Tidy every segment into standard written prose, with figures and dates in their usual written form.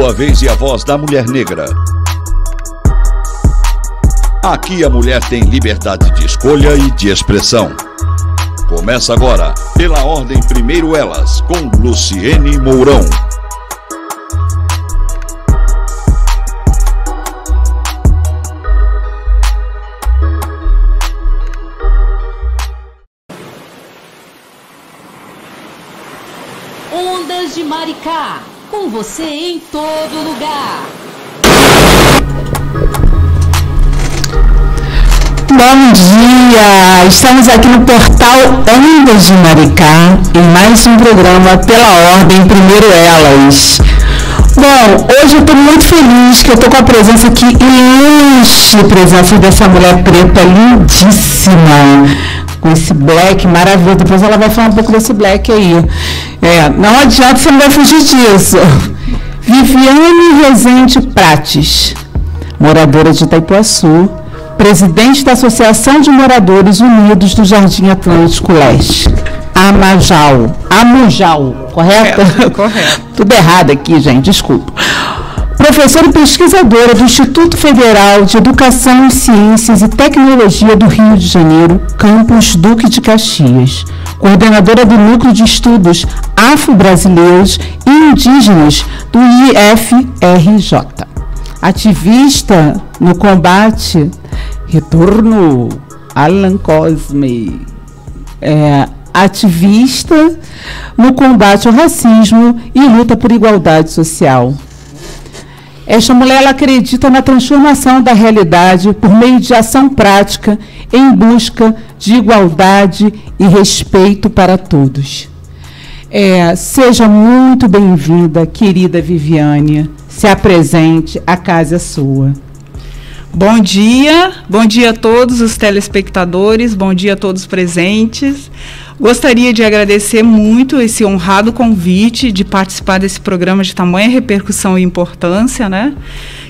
Sua vez e a voz da mulher negra. Aqui a mulher tem liberdade de escolha e de expressão. Começa agora, pela ordem primeiro elas, com Luciene Mourão. Ondas de Maricá, com você em todo lugar. Bom dia! Estamos aqui no portal Ondas de Maricá em mais um programa Pela Ordem Primeiro Elas. Bom, hoje eu estou muito feliz que eu estou com a presença aqui, ilustre presença dessa mulher preta lindíssima, com esse black maravilhoso. Depois ela vai falar um pouco desse black aí. Não adianta, você não vai fugir disso. Viviane Rezende Prates, moradora de Itaipuaçu, presidente da Associação de Moradores Unidos do Jardim Atlântico Leste. Amujal, correto? Correto. Tudo errado aqui, gente, desculpa. Professora e pesquisadora do Instituto Federal de Educação, Ciências e Tecnologia do Rio de Janeiro, campus Duque de Caxias. Coordenadora do Núcleo de Estudos Afro-Brasileiros e Indígenas do IFRJ. Ativista no combate, retorno, Alan Cosme. Ativista no combate ao racismo e luta por igualdade social. Esta mulher ela acredita na transformação da realidade por meio de ação prática em busca de igualdade e respeito para todos. Seja muito bem-vinda, querida Viviane. Se apresente, a casa é sua. Bom dia a todos os telespectadores, bom dia a todos os presentes. Gostaria de agradecer muito esse honrado convite de participar desse programa de tamanha repercussão e importância, né?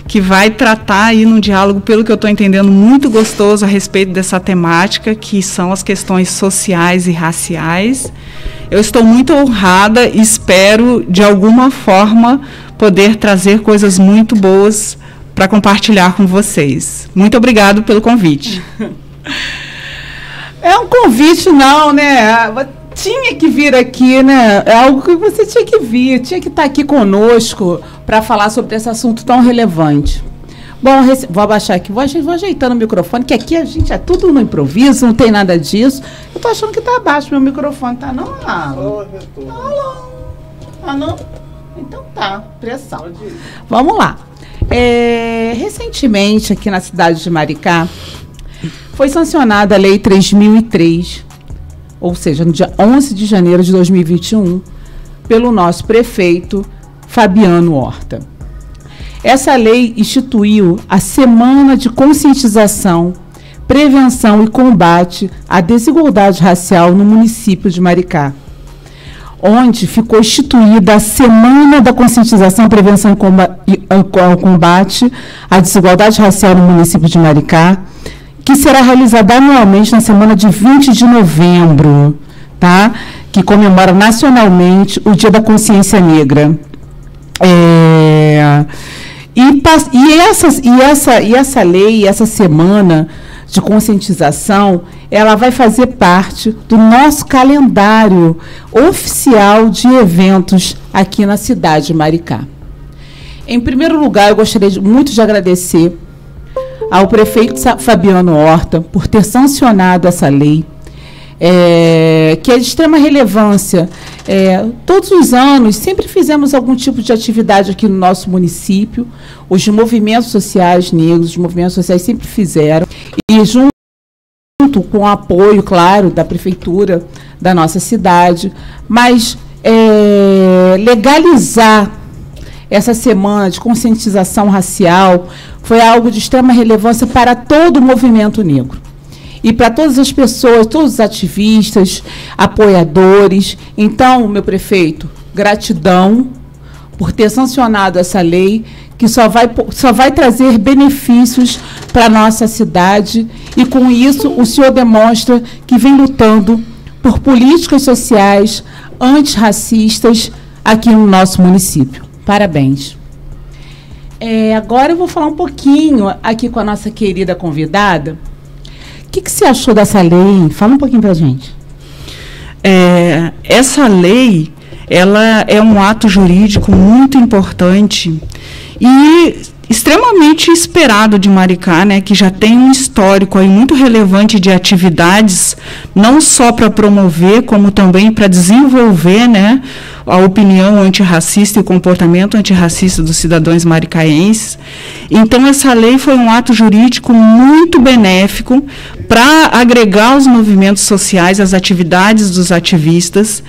Que vai tratar aí num diálogo, pelo que eu estou entendendo, muito gostoso a respeito dessa temática, que são as questões sociais e raciais. Eu estou muito honrada e espero, de alguma forma, poder trazer coisas muito boas para compartilhar com vocês. Muito obrigado pelo convite. É um convite, não, né? Tinha que vir aqui, né? É algo que você tinha que vir, tinha que estar aqui conosco para falar sobre esse assunto tão relevante. Bom, vou abaixar aqui, vou ajeitando o microfone, que aqui a gente é tudo no improviso, não tem nada disso. Eu tô achando que tá abaixo meu microfone, tá não, Alan? Ah, não? Então tá, pressão. Vamos lá. Recentemente, aqui na cidade de Maricá, foi sancionada a Lei 3.003, ou seja, no dia 11 de janeiro de 2021, pelo nosso prefeito Fabiano Horta. Essa lei instituiu a Semana de Conscientização, Prevenção e Combate à Desigualdade Racial no município de Maricá, onde ficou instituída a Semana da Conscientização, Prevenção e Combate à Desigualdade Racial no município de Maricá, que será realizada anualmente na semana de 20 de novembro, tá? Que comemora nacionalmente o Dia da Consciência Negra. Essa lei, essa semana de conscientização, ela vai fazer parte do nosso calendário oficial de eventos aqui na cidade de Maricá. Em primeiro lugar, eu gostaria muito de agradecer ao prefeito Fabiano Horta por ter sancionado essa lei, que é de extrema relevância. Todos os anos, sempre fizemos algum tipo de atividade aqui no nosso município. Os movimentos sociais negros, os movimentos sociais sempre fizeram. E junto com o apoio, claro, da prefeitura da nossa cidade. Mas legalizar essa semana de conscientização racial foi algo de extrema relevância para todo o movimento negro. E para todas as pessoas, todos os ativistas, apoiadores. Então, meu prefeito, gratidão por ter sancionado essa lei, que só vai trazer benefícios para a nossa cidade. E, com isso, o senhor demonstra que vem lutando por políticas sociais antirracistas aqui no nosso município. Parabéns. Agora eu vou falar um pouquinho aqui com a nossa querida convidada. O que você achou dessa lei? Fala um pouquinho para a gente. Essa lei, ela é um ato jurídico muito importante e extremamente esperado de Maricá, né, que já tem um histórico aí muito relevante de atividades, não só para promover, como também para desenvolver, né, a opinião antirracista e o comportamento antirracista dos cidadãos maricaenses. Então, essa lei foi um ato jurídico muito benéfico para agregar os movimentos sociais, as atividades dos ativistas,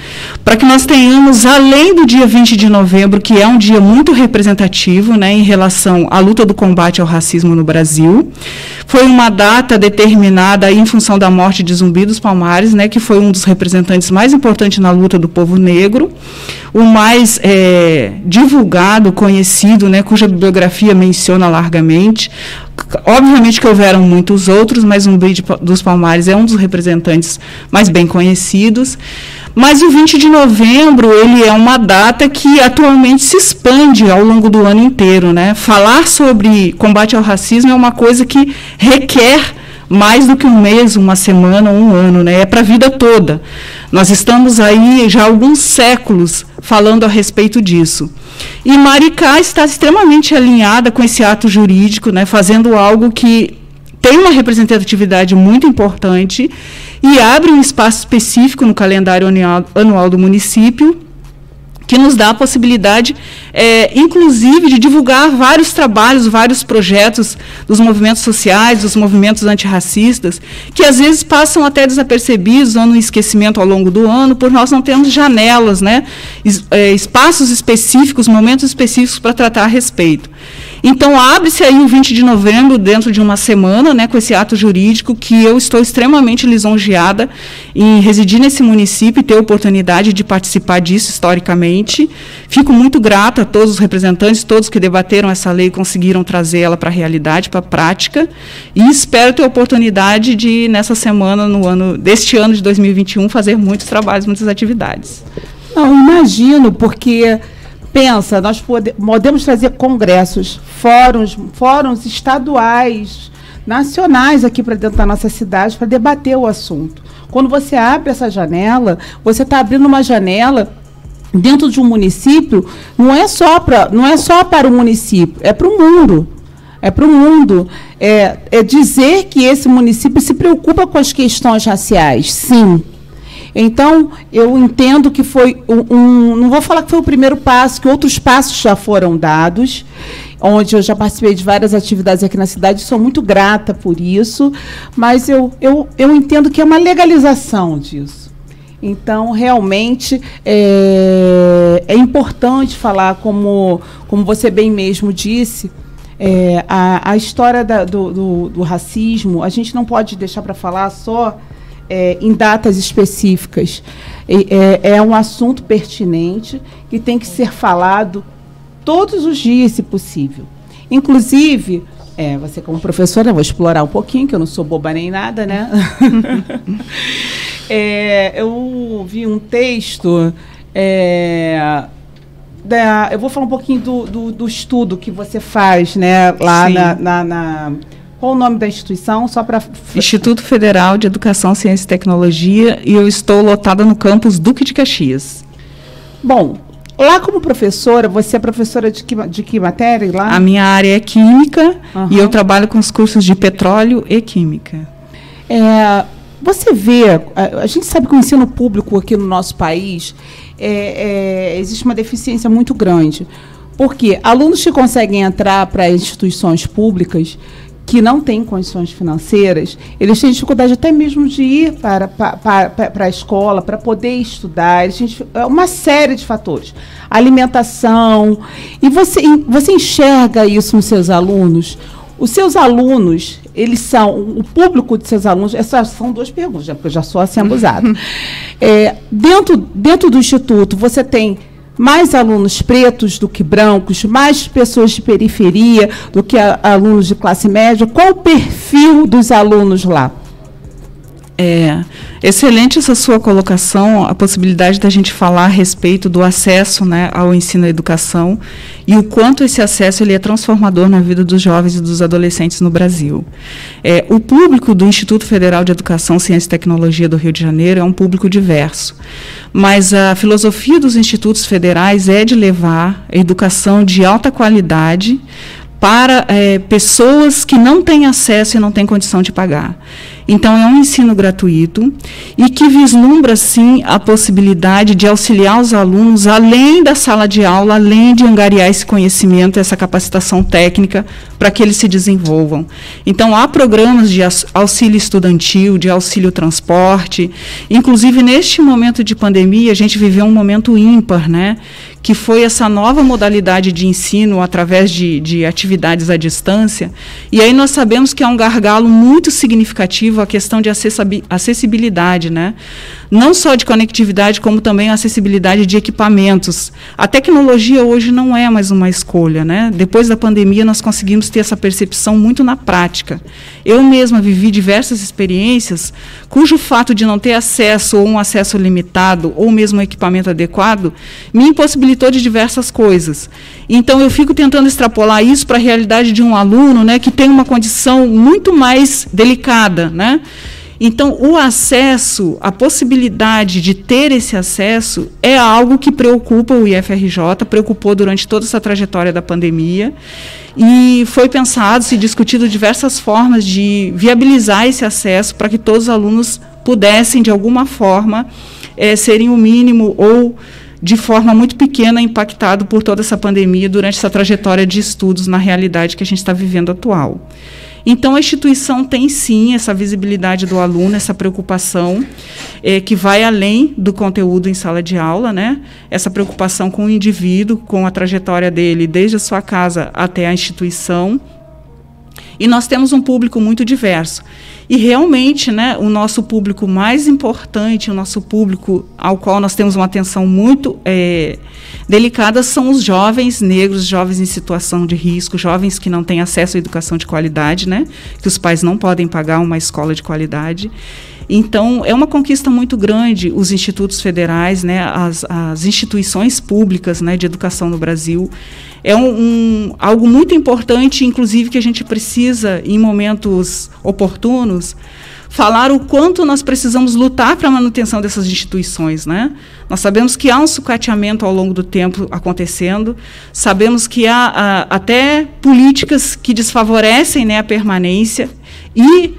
para que nós tenhamos, além do dia 20 de novembro, que é um dia muito representativo, né, em relação à luta do combate ao racismo no Brasil. Foi uma data determinada em função da morte de Zumbi dos Palmares, né, que foi um dos representantes mais importantes na luta do povo negro, o mais divulgado, conhecido, né, cuja bibliografia menciona largamente. Obviamente que houveram muitos outros, mas Zumbi dos Palmares é um dos representantes mais bem conhecidos. Mas o 20 de novembro, ele é uma data que atualmente se expande ao longo do ano inteiro, né? Falar sobre combate ao racismo é uma coisa que requer mais do que um mês, uma semana ou um ano, né? É para a vida toda. Nós estamos aí já há alguns séculos falando a respeito disso. E Maricá está extremamente alinhada com esse ato jurídico, né? Fazendo algo que tem uma representatividade muito importante e abre um espaço específico no calendário anual do município, que nos dá a possibilidade, inclusive, de divulgar vários trabalhos, vários projetos dos movimentos sociais, dos movimentos antirracistas, que às vezes passam até desapercebidos ou no esquecimento ao longo do ano, por nós não termos janelas, né, espaços específicos, momentos específicos para tratar a respeito. Então, abre-se aí o 20 de novembro, dentro de uma semana, né, com esse ato jurídico, que eu estou extremamente lisonjeada em residir nesse município e ter a oportunidade de participar disso historicamente. Fico muito grata a todos os representantes, todos que debateram essa lei e conseguiram trazer ela para a realidade, para a prática, e espero ter a oportunidade de, nessa semana, deste ano de 2021, fazer muitos trabalhos, muitas atividades. Não, imagino, porque... Pensa, nós podemos trazer congressos, fóruns estaduais, nacionais aqui para dentro da nossa cidade para debater o assunto. Quando você abre essa janela, você está abrindo uma janela dentro de um município, não é só para o município, é para o mundo. É para o mundo. É dizer que esse município se preocupa com as questões raciais, sim. Então, eu entendo que foi não vou falar que foi o primeiro passo, que outros passos já foram dados, onde eu já participei de várias atividades aqui na cidade, sou muito grata por isso, mas eu entendo que é uma legalização disso. Então, realmente, é importante falar, como você bem mesmo disse, a história do racismo, a gente não pode deixar para falar só em datas específicas. É um assunto pertinente que tem que ser falado todos os dias, se possível. Inclusive, você como professora, eu vou explorar um pouquinho, que eu não sou boba nem nada, né? Eu vi um texto, eu vou falar um pouquinho do estudo que você faz, né, lá qual o nome da instituição? Só para Instituto Federal de Educação, Ciência e Tecnologia, e eu estou lotada no campus Duque de Caxias. Bom, lá como professora, você é professora de que matéria lá? A minha área é Química, e eu trabalho com os cursos de Petróleo e Química. Você vê, a gente sabe que o ensino público aqui no nosso país, existe uma deficiência muito grande, porque alunos que conseguem entrar para instituições públicas, que não têm condições financeiras, eles têm dificuldade até mesmo de ir para a escola, para poder estudar, uma série de fatores. Alimentação. E você enxerga isso nos seus alunos? Os seus alunos, o público de seus alunos, essas são duas perguntas, porque eu já sou assim abusada. Dentro do Instituto, você tem mais alunos pretos do que brancos, mais pessoas de periferia do que alunos de classe média? Qual o perfil dos alunos lá? Excelente essa sua colocação, a possibilidade da gente falar a respeito do acesso, né, ao ensino e à educação e o quanto esse acesso ele é transformador na vida dos jovens e dos adolescentes no Brasil. O público do Instituto Federal de Educação, Ciência e Tecnologia do Rio de Janeiro é um público diverso, mas a filosofia dos institutos federais é de levar a educação de alta qualidade para pessoas que não têm acesso e não têm condição de pagar. Então, é um ensino gratuito e que vislumbra, sim, a possibilidade de auxiliar os alunos além da sala de aula, além de angariar esse conhecimento, essa capacitação técnica para que eles se desenvolvam. Então, há programas de auxílio estudantil, de auxílio transporte. Inclusive, neste momento de pandemia, a gente viveu um momento ímpar, né? Que foi essa nova modalidade de ensino através de atividades à distância. E aí nós sabemos que há um gargalo muito significativo a questão de acessibilidade, né? Não só de conectividade, como também a acessibilidade de equipamentos. A tecnologia hoje não é mais uma escolha, né? Depois da pandemia, nós conseguimos ter essa percepção muito na prática. Eu mesma vivi diversas experiências cujo fato de não ter acesso ou um acesso limitado ou mesmo um equipamento adequado me impossibilitou de diversas coisas. Então, eu fico tentando extrapolar isso para a realidade de um aluno, né, que tem uma condição muito mais delicada, né? Então, o acesso, a possibilidade de ter esse acesso é algo que preocupa o IFRJ, preocupou durante toda essa trajetória da pandemia, e foi pensado, se discutido diversas formas de viabilizar esse acesso para que todos os alunos pudessem, de alguma forma, serem o mínimo ou de forma muito pequena impactado por toda essa pandemia durante essa trajetória de estudos na realidade que a gente está vivendo atual. Então, a instituição tem, sim, essa visibilidade do aluno, essa preocupação que vai além do conteúdo em sala de aula, né? Essa preocupação com o indivíduo, com a trajetória dele, desde a sua casa até a instituição. E nós temos um público muito diverso. E, realmente, né, o nosso público mais importante, o nosso público ao qual nós temos uma atenção muito delicada, são os jovens negros, jovens em situação de risco, jovens que não têm acesso à educação de qualidade, né, que os pais não podem pagar uma escola de qualidade. Então, é uma conquista muito grande os institutos federais, né, as instituições públicas, né, de educação no Brasil. É algo muito importante, inclusive, que a gente precisa, em momentos oportunos, falar o quanto nós precisamos lutar para a manutenção dessas instituições, né? Nós sabemos que há um sucateamento ao longo do tempo acontecendo, sabemos que há até políticas que desfavorecem, né, a permanência e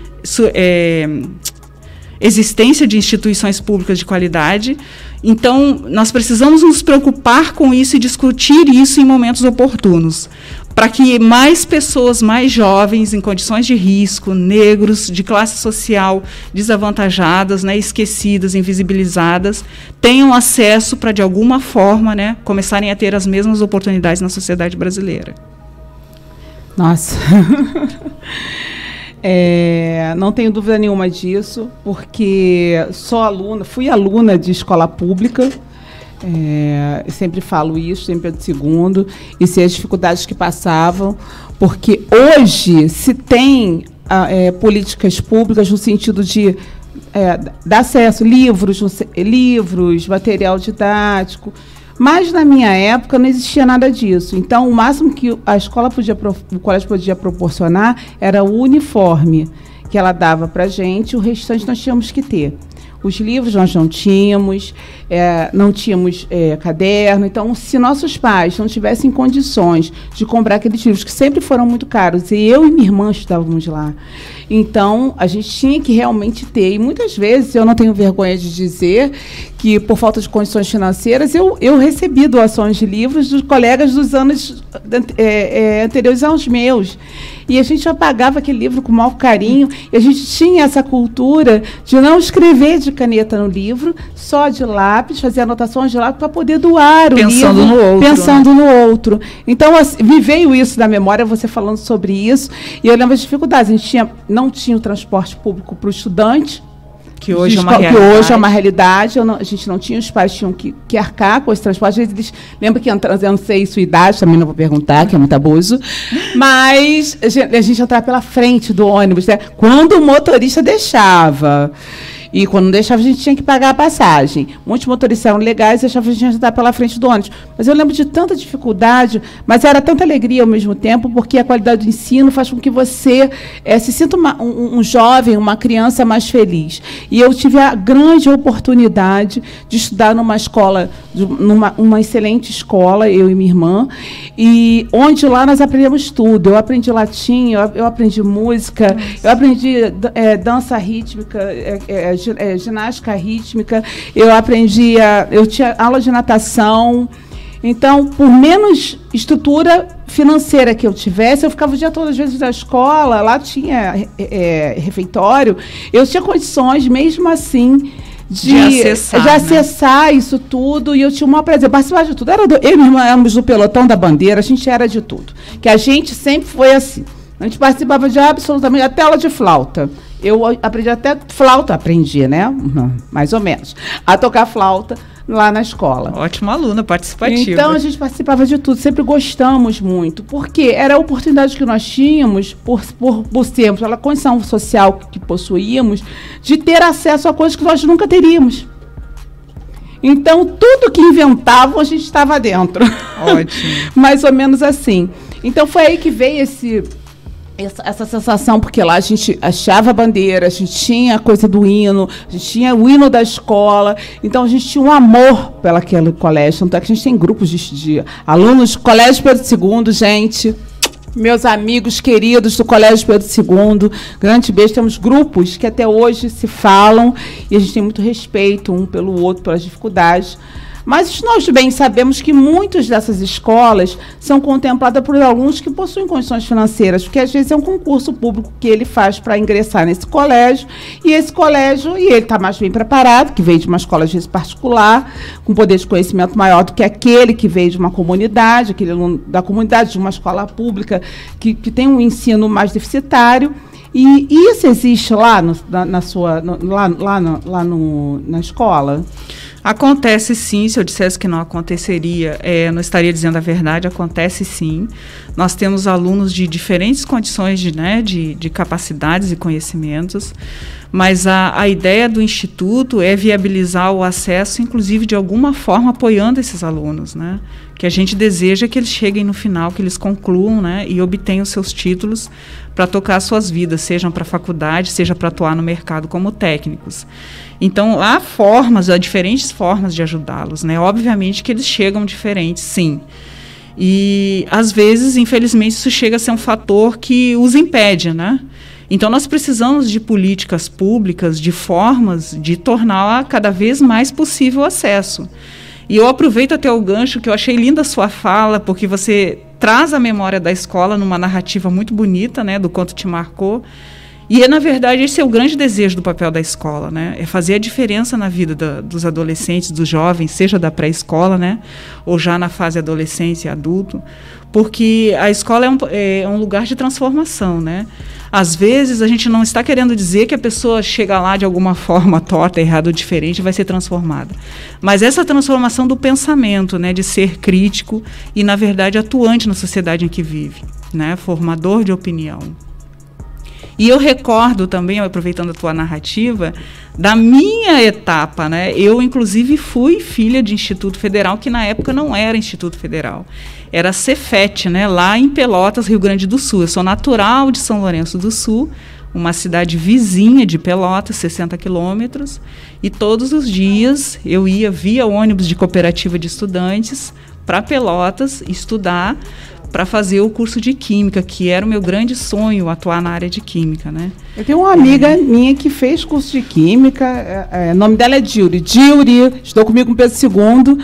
existência de instituições públicas de qualidade. Então, nós precisamos nos preocupar com isso e discutir isso em momentos oportunos, para que mais pessoas, mais jovens, em condições de risco, negros, de classe social desavantajadas, né, esquecidas, invisibilizadas, tenham acesso para, de alguma forma, né, começarem a ter as mesmas oportunidades na sociedade brasileira. Nossa... não tenho dúvida nenhuma disso, porque fui aluna de escola pública, sempre falo isso, sempre de segundo, e sei as dificuldades que passavam, porque hoje se tem políticas públicas no sentido de dar acesso, livros, material didático. Mas, na minha época, não existia nada disso. Então, o máximo que o colégio podia proporcionar era o uniforme que ela dava para a gente, o restante nós tínhamos que ter. Os livros nós não tínhamos caderno. Então, se nossos pais não tivessem condições de comprar aqueles livros, que sempre foram muito caros, e eu e minha irmã estudávamos lá, então, a gente tinha que realmente ter. E muitas vezes, eu não tenho vergonha de dizer que, por falta de condições financeiras, eu recebi doações de livros dos colegas dos anos anteriores aos meus. E a gente já pagava aquele livro com o maior carinho, e a gente tinha essa cultura de não escrever de caneta no livro, só de lápis, fazer anotações de lápis para poder doar o livro, pensando no outro. Então, assim, me veio isso da memória, você falando sobre isso, e eu lembro das dificuldades. A gente não tinha o transporte público para o estudante, Que hoje é uma realidade. A gente não tinha, os pais tinham que arcar com esse transporte. Eles lembram que entrando, eu não sei sua idade, também não vou perguntar, que é muito abuso. Mas a gente entrava pela frente do ônibus, né? Quando o motorista deixava. E quando não deixava, a gente tinha que pagar a passagem. Muitos motoristas eram legais e achavam que a gente ia estar pela frente do ônibus. Mas eu lembro de tanta dificuldade, mas era tanta alegria ao mesmo tempo, porque a qualidade do ensino faz com que você se sinta um jovem, uma criança mais feliz. E eu tive a grande oportunidade de estudar numa escola, numa excelente escola, eu e minha irmã, e onde lá nós aprendemos tudo. Eu aprendi latim, eu aprendi música, eu aprendi dança rítmica, ginástica rítmica, eu tinha aula de natação. Então, por menos estrutura financeira que eu tivesse, eu ficava o dia todo, às vezes, na escola, lá tinha refeitório, eu tinha condições, mesmo assim, de acessar isso tudo, e eu tinha o maior prazer, participar de tudo. Eu e minha irmã éramos do pelotão da bandeira, a gente era de tudo. Que a gente sempre foi assim. A gente participava de absolutamente até aula de flauta. Eu aprendi até flauta, né? Mais ou menos. A tocar flauta lá na escola. Ótima aluna, participativa. Então, a gente participava de tudo, sempre gostamos muito. Porque era a oportunidade que nós tínhamos, por sermos, pela condição social que possuíamos, de ter acesso a coisas que nós nunca teríamos. Então, tudo que inventavam, a gente estava dentro. Ótimo. Mais ou menos assim. Então, foi aí que veio essa sensação, porque lá a gente achava a bandeira, a gente tinha a coisa do hino, a gente tinha o hino da escola, então a gente tinha um amor pelaquele colégio, tanto é que a gente tem grupos de alunos do Colégio Pedro II, gente, meus amigos queridos do Colégio Pedro II, grande beijo, temos grupos que até hoje se falam, e a gente tem muito respeito um pelo outro, pelas dificuldades. Mas nós bem sabemos que muitas dessas escolas são contempladas por alunos que possuem condições financeiras, porque às vezes é um concurso público que ele faz para ingressar nesse colégio, e esse colégio, e ele está mais bem preparado, que veio de uma escola às vezes particular, com poder de conhecimento maior do que aquele que veio de uma comunidade, aquele aluno da comunidade, de uma escola pública, que tem um ensino mais deficitário. E isso existe lá na escola? Acontece sim, se eu dissesse que não aconteceria, não estaria dizendo a verdade, acontece sim. Nós temos alunos de diferentes condições de capacidades e conhecimentos, mas a ideia do Instituto é viabilizar o acesso, inclusive de alguma forma apoiando esses alunos, né? Que a gente deseja que eles cheguem no final, que eles concluam, né, e obtenham seus títulos para tocar suas vidas, sejam para a faculdade, seja para atuar no mercado como técnicos. Então, há diferentes formas de ajudá-los, né? Obviamente que eles chegam diferentes, sim. E, às vezes, infelizmente, isso chega a ser um fator que os impede, né? Então, nós precisamos de políticas públicas, de formas de tornar cada vez mais possível o acesso. E eu aproveito até o gancho, que eu achei linda a sua fala, porque você traz a memória da escola numa narrativa muito bonita, né, do quanto te marcou. E, na verdade, esse é o grande desejo do papel da escola, né? É fazer a diferença na vida dos adolescentes, dos jovens, seja da pré-escola, né? Ou já na fase adolescência e adulto, porque a escola é um lugar de transformação, né? Às vezes, a gente não está querendo dizer que a pessoa chega lá de alguma forma torta, errada ou diferente e vai ser transformada. Mas essa transformação do pensamento, né? De ser crítico e, na verdade, atuante na sociedade em que vive, né? Formador de opinião. E eu recordo também, aproveitando a tua narrativa, da minha etapa, né? Eu, inclusive, fui filha de Instituto Federal, que na época não era Instituto Federal. Era Cefet, né? Lá em Pelotas, Rio Grande do Sul. Eu sou natural de São Lourenço do Sul, uma cidade vizinha de Pelotas, 60 quilômetros. E todos os dias eu ia via ônibus de cooperativa de estudantes para Pelotas estudar, para fazer o curso de Química, que era o meu grande sonho, atuar na área de Química, né? Eu tenho uma amiga minha que fez curso de Química, o nome dela é Dilri. Dilri, estou comigo com Pedro II.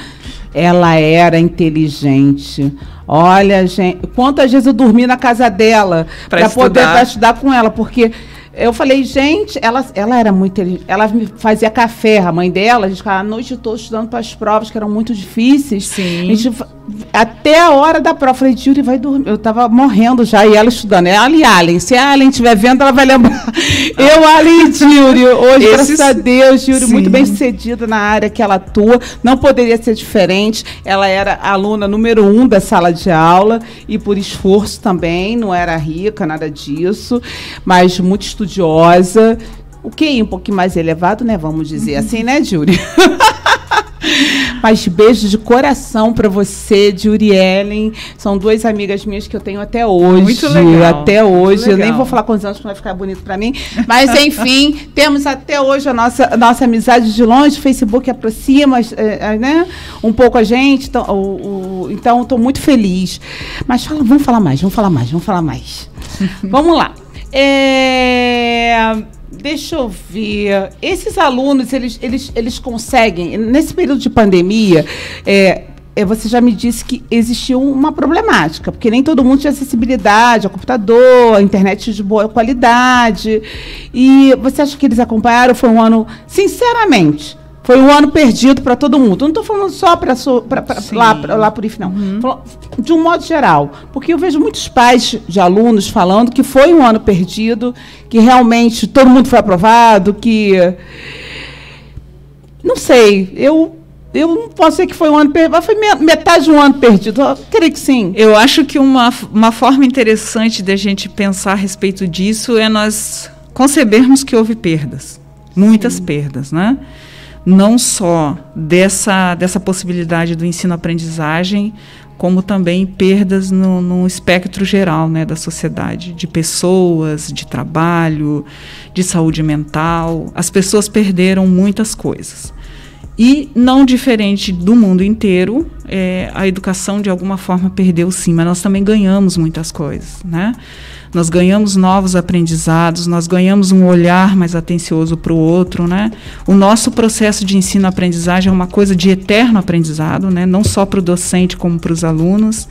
Ela era inteligente. Olha, gente, quantas vezes eu dormi na casa dela para poder estudar com ela, porque eu falei, gente, ela era muito inteligente. Ela me fazia café, a mãe dela, a gente ficava a noite toda estudando para as provas, que eram muito difíceis. Sim. A gente até a hora da prova. Eu falei, Júlia, vai dormir. Eu estava morrendo já, e ela estudando. É ela e Allen. Se a Allen estiver vendo, ela vai lembrar. Eu, Allen e Júlia. Hoje, graças a Deus, Júlia, muito bem sucedida na área que ela atua. Não poderia ser diferente. Ela era a aluna número 1 da sala de aula, e por esforço também. Não era rica, nada disso, mas muito estudiosa. O QI um pouquinho mais elevado, né? Vamos dizer assim, né, Júlia? Mas beijo de coração para você, Juriellen. São 2 amigas minhas que eu tenho até hoje. Muito legal. Até hoje. Eu nem vou falar quantos anos que vai ficar bonito para mim. Mas, enfim, temos até hoje a nossa amizade de longe. O Facebook aproxima, né, um pouco a gente. Então, estou muito feliz. Mas vamos falar mais. Vamos lá. Deixa eu ver. Esses alunos, eles conseguem, nesse período de pandemia, você já me disse que existiu uma problemática, porque nem todo mundo tinha acessibilidade ao computador, à internet de boa qualidade. E você acha que eles acompanharam? Foi um ano, sinceramente, foi um ano perdido para todo mundo. Não estou falando só para lá por IF, não. De um modo geral. Porque eu vejo muitos pais de alunos falando que foi um ano perdido, que realmente todo mundo foi aprovado, que... Não sei, eu não posso dizer que foi um ano perdido, mas foi metade de um ano perdido. Eu creio que sim. Eu acho que uma forma interessante de a gente pensar a respeito disso é nós concebermos que houve perdas. Muitas perdas, né? Não só dessa possibilidade do ensino-aprendizagem, como também perdas no espectro geral, né, da sociedade, de pessoas, de trabalho, de saúde mental. As pessoas perderam muitas coisas. E, não diferente do mundo inteiro, a educação, de alguma forma, perdeu sim, mas nós também ganhamos muitas coisas, né? Nós ganhamos novos aprendizados, nós ganhamos um olhar mais atencioso para o outro, né? O nosso processo de ensino-aprendizagem é uma coisa de eterno aprendizado, né? Não só para o docente como para os alunos.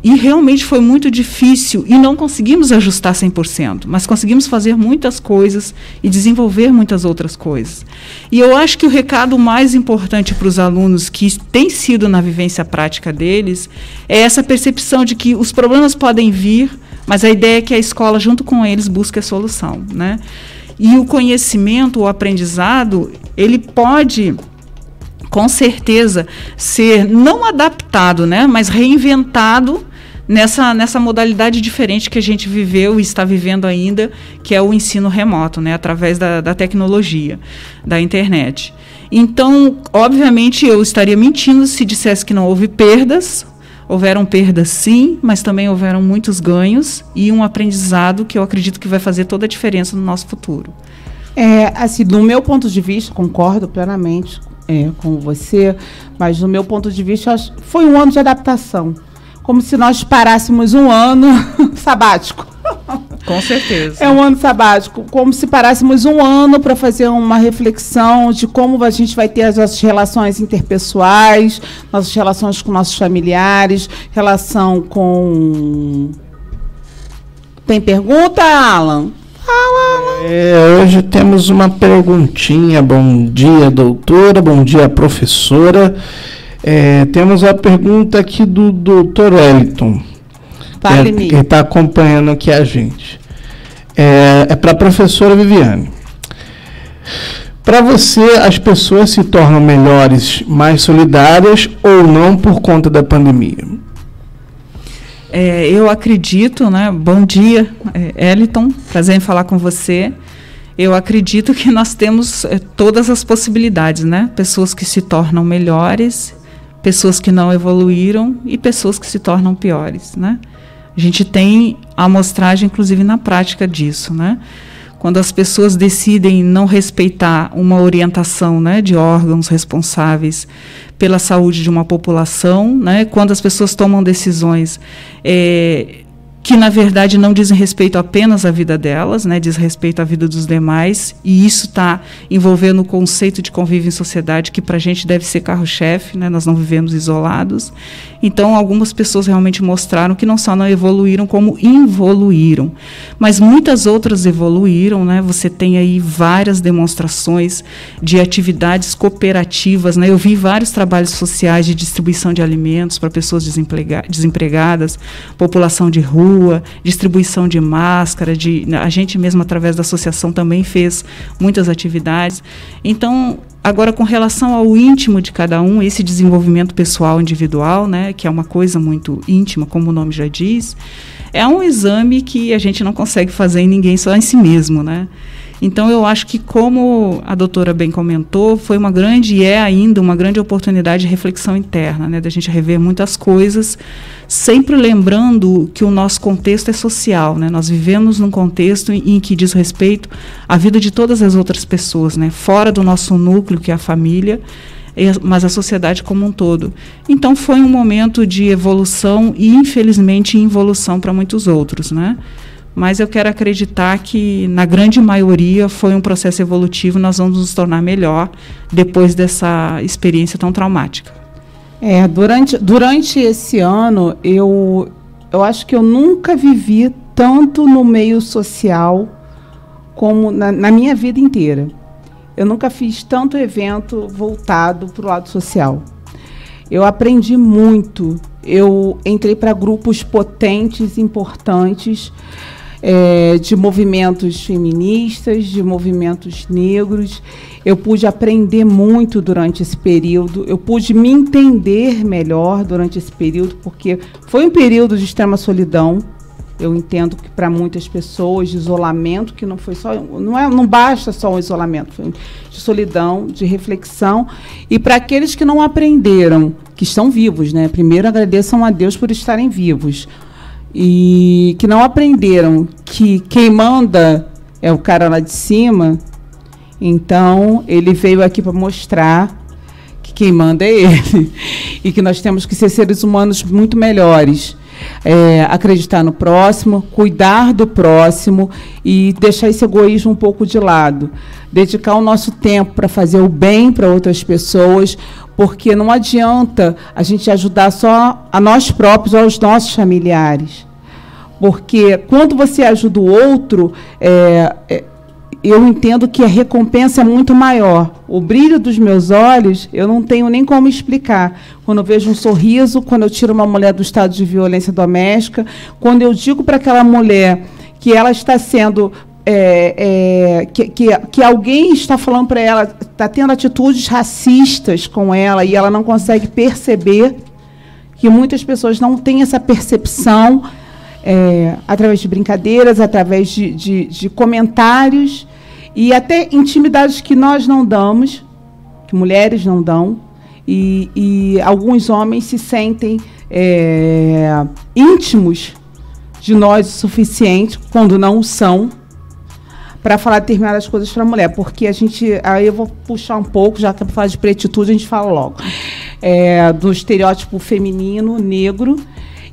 E realmente foi muito difícil e não conseguimos ajustar 100%, mas conseguimos fazer muitas coisas e desenvolver muitas outras coisas. E eu acho que o recado mais importante para os alunos, que tem sido na vivência prática deles, é essa percepção de que os problemas podem vir, mas a ideia é que a escola, junto com eles, busque a solução, né? E o conhecimento, o aprendizado, ele pode, com certeza, ser não adaptado, né, mas reinventado nessa modalidade diferente que a gente viveu e está vivendo ainda, que é o ensino remoto, né, através da tecnologia, da internet. Então, obviamente, eu estaria mentindo se dissesse que não houve perdas. Houveram perdas, sim, mas também houveram muitos ganhos e um aprendizado que eu acredito que vai fazer toda a diferença no nosso futuro. Assim, do meu ponto de vista, concordo plenamente com você, mas do meu ponto de vista, foi um ano de adaptação. Como se nós parássemos um ano sabático. Com certeza. É um ano sabático, como se parássemos um ano para fazer uma reflexão de como a gente vai ter as nossas relações interpessoais, nossas relações com nossos familiares, relação com... Tem pergunta, Alan? Hoje temos uma perguntinha. Bom dia, doutora. Bom dia, professora. Temos a pergunta aqui do doutor Wellington, que está acompanhando aqui a gente. É para a professora Viviane. Para você, as pessoas se tornam melhores, mais solidárias ou não por conta da pandemia? Eu acredito, né? Bom dia, Wellington, prazer em falar com você. Eu acredito que nós temos todas as possibilidades, né? Pessoas que se tornam melhores, pessoas que não evoluíram e pessoas que se tornam piores, né? A gente tem a amostragem, inclusive, na prática disso, né? Quando as pessoas decidem não respeitar uma orientação, né, de órgãos responsáveis pela saúde de uma população, né? Quando as pessoas tomam decisões que na verdade não dizem respeito apenas à vida delas, né, diz respeito à vida dos demais, e isso está envolvendo o conceito de convívio em sociedade, que para a gente deve ser carro-chefe, né, nós não vivemos isolados. Então, algumas pessoas realmente mostraram que não só não evoluíram, como involuíram. Mas muitas outras evoluíram, né? Você tem aí várias demonstrações de atividades cooperativas, né? Eu vi vários trabalhos sociais de distribuição de alimentos para pessoas desempregadas, população de rua, distribuição de máscara, a gente mesmo, através da associação, também fez muitas atividades. Então, agora, com relação ao íntimo de cada um, esse desenvolvimento pessoal individual, né, que é uma coisa muito íntima, como o nome já diz, é um exame que a gente não consegue fazer em ninguém, só em si mesmo, né? Então, eu acho que, como a doutora bem comentou, foi uma grande, e é ainda uma grande oportunidade de reflexão interna, né, da gente rever muitas coisas, sempre lembrando que o nosso contexto é social, né? Nós vivemos num contexto em que diz respeito à vida de todas as outras pessoas, né, fora do nosso núcleo, que é a família, mas a sociedade como um todo. Então, foi um momento de evolução e, infelizmente, involução para muitos outros, né? Mas eu quero acreditar que, na grande maioria, foi um processo evolutivo, nós vamos nos tornar melhor depois dessa experiência tão traumática. Durante esse ano, eu acho que eu nunca vivi tanto no meio social como na minha vida inteira. Eu nunca fiz tanto evento voltado para o lado social. Eu aprendi muito, eu entrei para grupos potentes, importantes, de movimentos feministas, de movimentos negros. Eu pude aprender muito durante esse período, eu pude me entender melhor durante esse período, porque foi um período de extrema solidão. Eu entendo que para muitas pessoas, de isolamento, que não foi só, não basta só um isolamento, foi de solidão, de reflexão. E para aqueles que não aprenderam, que estão vivos, né? Primeiro agradeçam a Deus por estarem vivos. E que não aprenderam que quem manda é o cara lá de cima, então ele veio aqui para mostrar que quem manda é ele. E que nós temos que ser seres humanos muito melhores. Acreditar no próximo, cuidar do próximo e deixar esse egoísmo um pouco de lado. Dedicar o nosso tempo para fazer o bem para outras pessoas, porque não adianta a gente ajudar só a nós próprios ou aos nossos familiares. Porque quando você ajuda o outro, eu entendo que a recompensa é muito maior. O brilho dos meus olhos, eu não tenho nem como explicar. Quando eu vejo um sorriso, quando eu tiro uma mulher do estado de violência doméstica, quando eu digo para aquela mulher que ela está sendo... que alguém está falando para ela, está tendo atitudes racistas com ela e ela não consegue perceber, que muitas pessoas não têm essa percepção, através de brincadeiras, através de comentários e até intimidades que nós não damos, que mulheres não dão, e alguns homens se sentem íntimos de nós o suficiente, quando não o são, para falar determinadas coisas para a mulher, porque a gente, aí eu vou puxar um pouco, já que é para falar de pretitude, a gente fala logo, do estereótipo feminino, negro,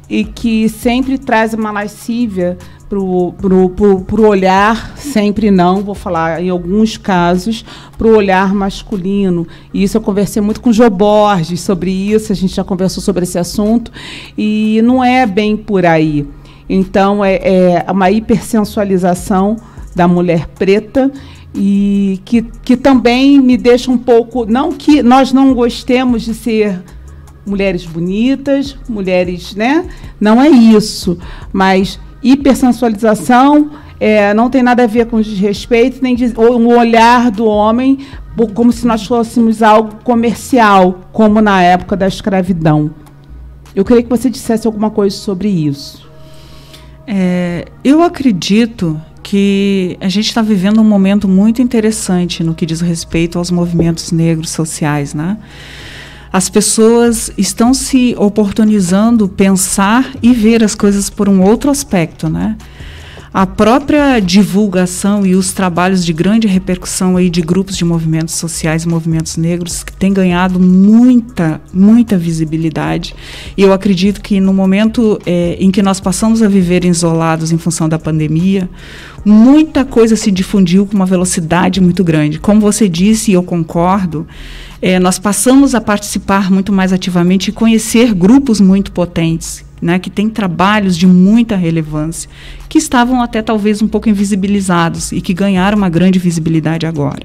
e que sempre traz uma lascívia pro olhar, sempre não, vou falar em alguns casos, pro olhar masculino. E isso eu conversei muito com o Jô Borges sobre isso, a gente já conversou sobre esse assunto, e não é bem por aí. Então, é uma hipersensualização da mulher preta, e que também me deixa um pouco... Não que nós não gostemos de ser mulheres bonitas, mulheres, né? Não é isso, mas hipersensualização não tem nada a ver com desrespeito, nem o olhar do homem como se nós fôssemos algo comercial, como na época da escravidão. Eu queria que você dissesse alguma coisa sobre isso. Eu acredito que a gente está vivendo um momento muito interessante no que diz respeito aos movimentos negros sociais, né? As pessoas estão se oportunizando pensar e ver as coisas por um outro aspecto, né? a própria divulgação e os trabalhos de grande repercussão aí de grupos de movimentos sociais e movimentos negros que têm ganhado muita visibilidade. E eu acredito que no momento em que nós passamos a viver isolados em função da pandemia, muita coisa se difundiu com uma velocidade muito grande. Como você disse, e eu concordo, nós passamos a participar muito mais ativamente e conhecer grupos muito potentes, né, que têm trabalhos de muita relevância, que estavam até talvez um pouco invisibilizados e que ganharam uma grande visibilidade agora.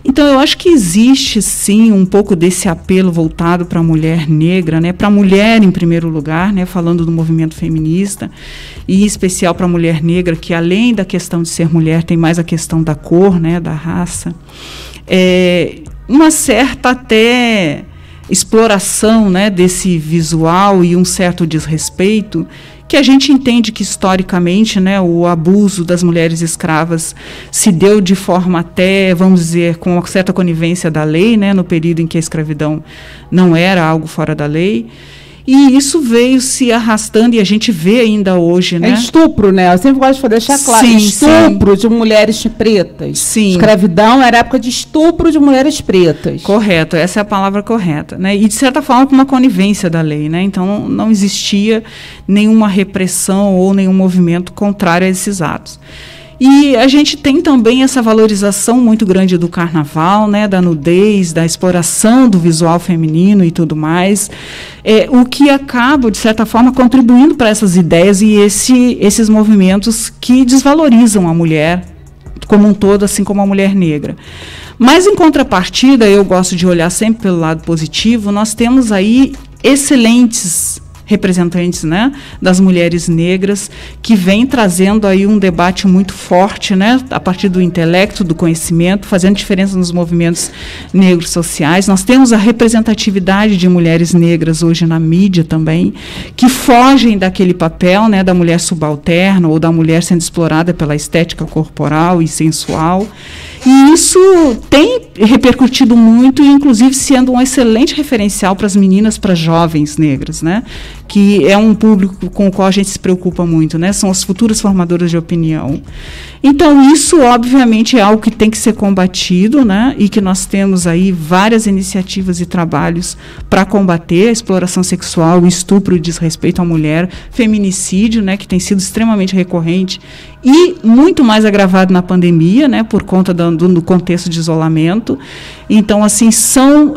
Então, eu acho que existe, sim, um pouco desse apelo voltado para a mulher negra, né, para a mulher em primeiro lugar, né, falando do movimento feminista, e em especial para a mulher negra, que além da questão de ser mulher, tem mais a questão da cor, né, da raça. Uma certa até exploração, né, desse visual e um certo desrespeito, que a gente entende que historicamente, né, o abuso das mulheres escravas se deu de forma até, vamos dizer, com uma certa conivência da lei, né, no período em que a escravidão não era algo fora da lei. E isso veio se arrastando, e a gente vê ainda hoje, né? Estupro, né? Eu sempre gosto de deixar claro. Sim, estupro de mulheres pretas. Sim. Escravidão era época de estupro de mulheres pretas. Correto, essa é a palavra correta, né? E, de certa forma, com uma conivência da lei, né? Então, não existia nenhuma repressão ou nenhum movimento contrário a esses atos. E a gente tem também essa valorização muito grande do carnaval, né, da nudez, da exploração do visual feminino e tudo mais, o que acaba, de certa forma, contribuindo para essas ideias e esses movimentos que desvalorizam a mulher como um todo, assim como a mulher negra. Mas, em contrapartida, eu gosto de olhar sempre pelo lado positivo, nós temos aí excelentes representantes, né, das mulheres negras, que vem trazendo aí um debate muito forte, né, a partir do intelecto, do conhecimento, fazendo diferença nos movimentos negros sociais. Nós temos a representatividade de mulheres negras hoje na mídia também, que fogem daquele papel, né, da mulher subalterna ou da mulher sendo explorada pela estética corporal e sensual. E isso tem repercutido muito, inclusive sendo um excelente referencial para as meninas, para as jovens negras, né? Que é um público com o qual a gente se preocupa muito, né? São as futuras formadoras de opinião. Então, isso, obviamente, é algo que tem que ser combatido, né? E que nós temos aí várias iniciativas e trabalhos para combater a exploração sexual, o estupro e o desrespeito à mulher, feminicídio, né? Que tem sido extremamente recorrente e muito mais agravado na pandemia, né? Por conta do contexto de isolamento. Então, assim, são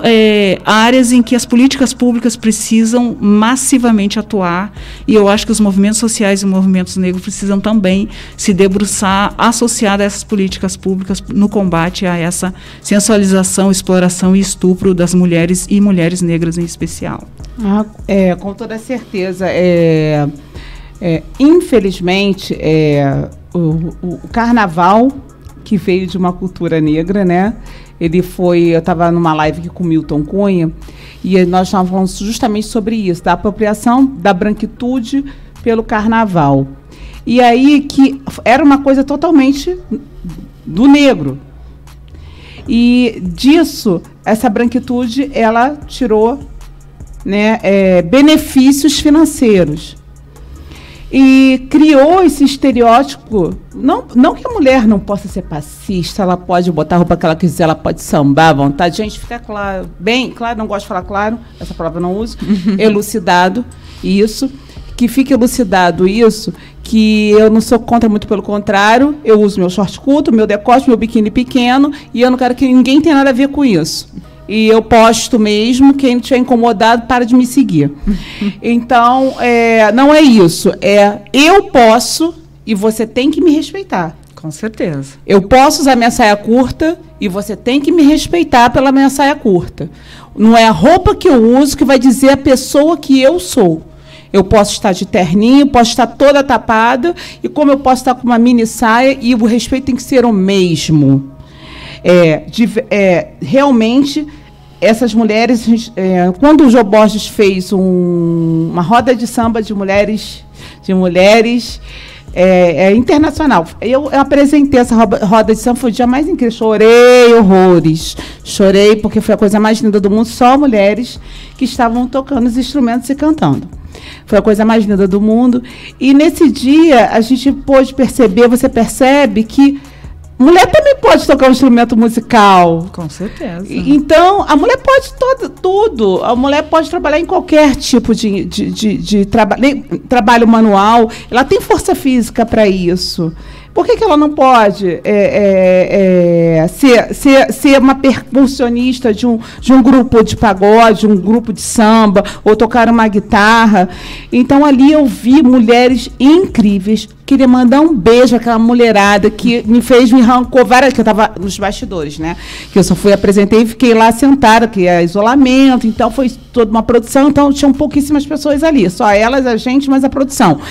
áreas em que as políticas públicas precisam massivamente atuar, e eu acho que os movimentos sociais e movimentos negros precisam também se debruçar associado a essas políticas públicas no combate a essa sensualização, exploração e estupro das mulheres e mulheres negras em especial. Com toda certeza. Infelizmente, o carnaval, que veio de uma cultura negra, né? Eu estava numa live aqui com o Milton Cunha, e nós estávamos falando justamente sobre isso, da apropriação da branquitude pelo carnaval. E aí que era uma coisa totalmente do negro. E disso, essa branquitude, ela tirou, né, benefícios financeiros. E criou esse estereótipo, não que a mulher não possa ser passista, ela pode botar a roupa que ela quiser, ela pode sambar à vontade. Gente, fica claro, bem claro, não gosto de falar claro, essa palavra eu não uso, elucidado isso, que fique elucidado isso, que eu não sou contra, muito pelo contrário, eu uso meu short curto, meu decote, meu biquíni pequeno, e eu não quero que ninguém tenha nada a ver com isso. E eu posto mesmo, quem estiver incomodado, para de me seguir. Então, não é isso. Eu posso e você tem que me respeitar. Com certeza. Eu posso usar minha saia curta e você tem que me respeitar pela minha saia curta. Não é a roupa que eu uso que vai dizer a pessoa que eu sou. Eu posso estar de terninho, posso estar toda tapada, e como eu posso estar com uma mini saia, e o respeito tem que ser o mesmo. Realmente, essas mulheres, quando o Jô Borges fez uma roda de samba de mulheres internacional, eu apresentei essa roda de samba, foi o dia mais incrível, chorei horrores, chorei porque foi a coisa mais linda do mundo, só mulheres que estavam tocando os instrumentos e cantando. Foi a coisa mais linda do mundo. E nesse dia a gente pôde perceber, você percebe que mulher também pode tocar um instrumento musical. Com certeza. Então, a mulher pode tudo. A mulher pode trabalhar em qualquer tipo de trabalho manual. Ela tem força física para isso. Por que ela não pode ser uma percussionista de um grupo de pagode, um grupo de samba, ou tocar uma guitarra? Então, ali eu vi mulheres incríveis. Queria mandar um beijo àquela mulherada que me arrancou várias... Que eu estava nos bastidores, né? Que eu só apresentei e fiquei lá sentada, que é isolamento. Então, foi toda uma produção. Então, tinham pouquíssimas pessoas ali. Só elas, a gente, mas a produção.